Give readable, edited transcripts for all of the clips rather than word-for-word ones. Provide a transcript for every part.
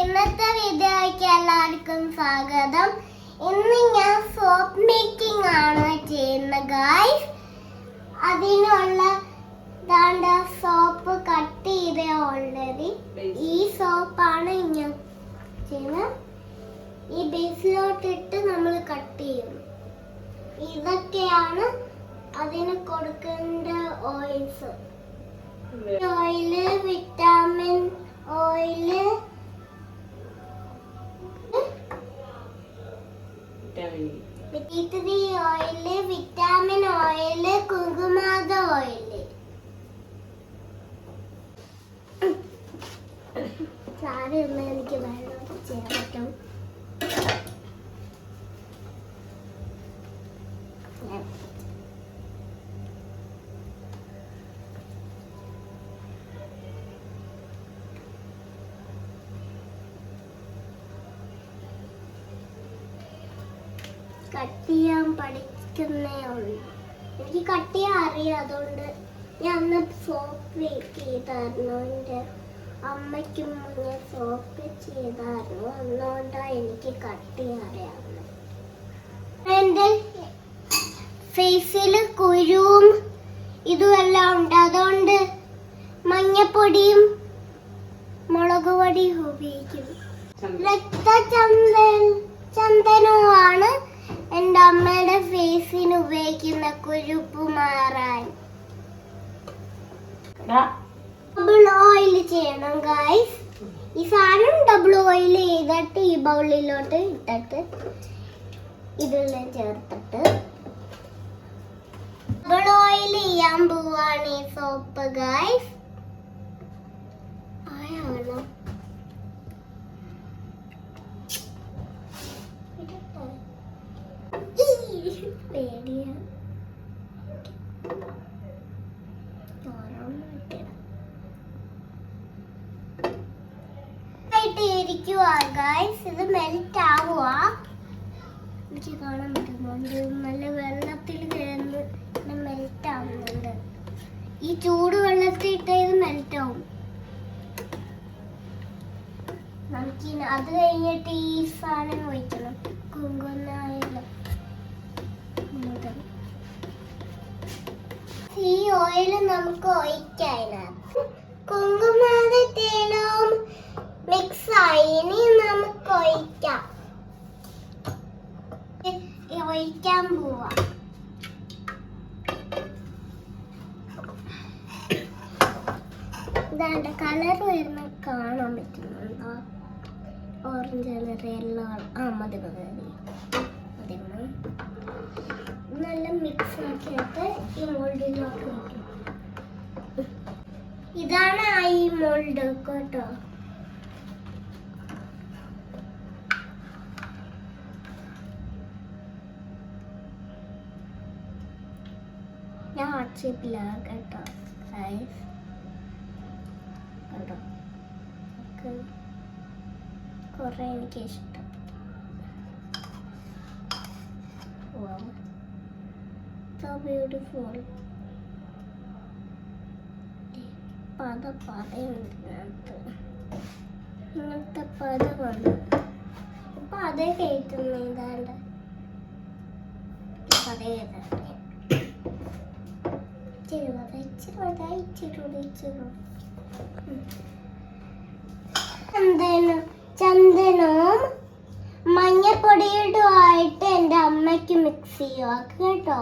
ഇന്നത്തെ വീഡിയോയ്ക്ക് എല്ലാവർക്കും സ്വാഗതം. ഇന്ന് ഞാൻ സോപ്പ് മേക്കിംഗ് ആണ് ചെയ്യുന്നത് ഗായ്സ്. അതിനുള്ള സോപ്പ് കട്ട് ചെയ്ത ഓൾറെഡി. ഈ സോപ്പാണ് ഞാൻ ചെയ്യുന്നത്. ഈ ബേസിലോട്ടിട്ട് നമ്മൾ കട്ട് ചെയ്യും. ഇതൊക്കെയാണ് അതിന് കൊടുക്കേണ്ട oils. Oil, vitamin oil, vitamin oil, vitamin oil, കുങ്കുമാത ഓയില്. സാരി ഒന്ന് എനിക്ക് വെള്ളം ചെയ്യാൻ പറ്റും. കട്ട് ചെയ്യാൻ പഠിക്കുന്നേ ഉള്ളൂ. എനിക്ക് കട്ട് ചെയ്യാൻ അറിയാം. അതുകൊണ്ട് ഞാൻ അന്ന് സോപ്പ് വെക്ക് ചെയ്തായിരുന്നു. എൻ്റെ അമ്മയ്ക്കും ഞാൻ സോപ്പ് ചെയ്തായിരുന്നു. അതുകൊണ്ടാണ് എനിക്ക് കട്ട് ചെയ്യാൻ അറിയാവുന്നത്. എൻ്റെ ഫേസിൽ കുരുവും ഇതുമെല്ലാം ഉണ്ട്. അതുകൊണ്ട് മഞ്ഞപ്പൊടിയും മുളക് പൊടിയും ഉപയോഗിക്കും. ചന്ദനവുമാണ് എൻ്റെ അമ്മയുടെ ഫേസിന് ഉപയോഗിക്കുന്ന കുരുപ്പ് മാറാൻ. ഡബിൾ ഓയിൽ ചെയ്യണം ഗായ്സ്. ഈ സാധനം ഡബിൾ ഓയിൽ ചെയ്തിട്ട് ഈ ബൗളിലോട്ട് ഇട്ടിട്ട് ഇതെല്ലാം ചേർത്തിട്ട് ഡബിൾ ഓയിൽ ചെയ്യാൻ പോവാണ് ഈ സോപ്പ് ഗായ്സ്. ആയാലോ ഇത് മെൽറ്റ് ആവുക. എനിക്ക് കാണാൻ പറ്റുന്നുണ്ട്. നല്ല വെള്ളത്തിൽ കിടന്ന് മെൽറ്റ് ആവുന്നുണ്ട്. ഈ ചൂട് വെള്ളത്തിൽ ഇട്ട് ഇത് മെൽറ്റ് ആവും. നമുക്ക് അത് കഴിഞ്ഞിട്ട് ഈ സാധനം ഒഴിക്കണം. കുങ്കുമായം. ഈ ഓയിൽ നമുക്ക് ഒഴിക്കാം. കുങ്കുമാത തേനും മിക്സ് ആയി. ഇനി നമുക്ക് ഒഴിക്കാൻ പോവാ. ഇതാണ്ട് കളർ വരുന്ന കാണാൻ പറ്റുന്നുണ്ടോ? Orange colour, yellow colour. മതി നല്ല മിക്സ് ആക്കിയിട്ട് ഈ മോൾഡിലോട്ട് വയ്ക്കും. ഇതാണ് ഈ മോൾഡ് കേട്ടോ. ഞാൻ വാട്സാപ്പിലാണ് കേട്ടോ ഗൈസ്. കണ്ടോ കുറേ എനിക്ക് ഇഷ്ടം. So beautiful. പതയുണ്ട്. ഇങ്ങനത്തെ പദമാണ്. ഇപ്പൊ അതേ കേൾക്കുന്നു. ഇതാണ്ട് പതേ ചന്ദനവും മഞ്ഞപ്പൊടിയുമായിട്ട് എൻ്റെ അമ്മയ്ക്ക് മിക്സ് ചെയ്യുക കേട്ടോ.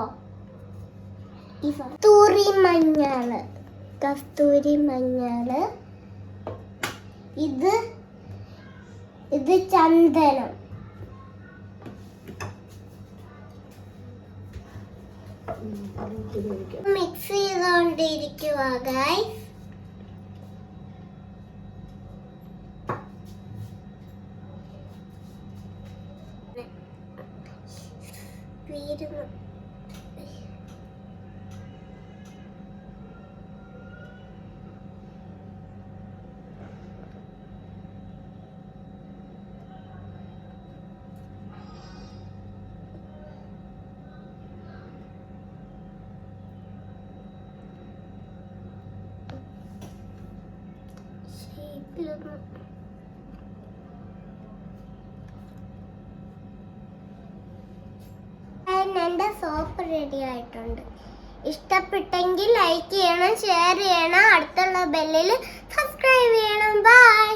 കസ്തൂരി മഞ്ഞള്, ഇത് ചന്ദനം. മിക്സ് ചെയ്തോണ്ടിരിക്കുക ഗൈസ്. എൻ്റെ സോപ്പ് റെഡി ആയിട്ടുണ്ട്. ഇഷ്ടപ്പെട്ടെങ്കിൽ ലൈക്ക് ചെയ്യണം, ഷെയർ ചെയ്യണം, അടുത്തുള്ള ബെല്ലിൽ സബ്സ്ക്രൈബ് ചെയ്യണം. ബൈ.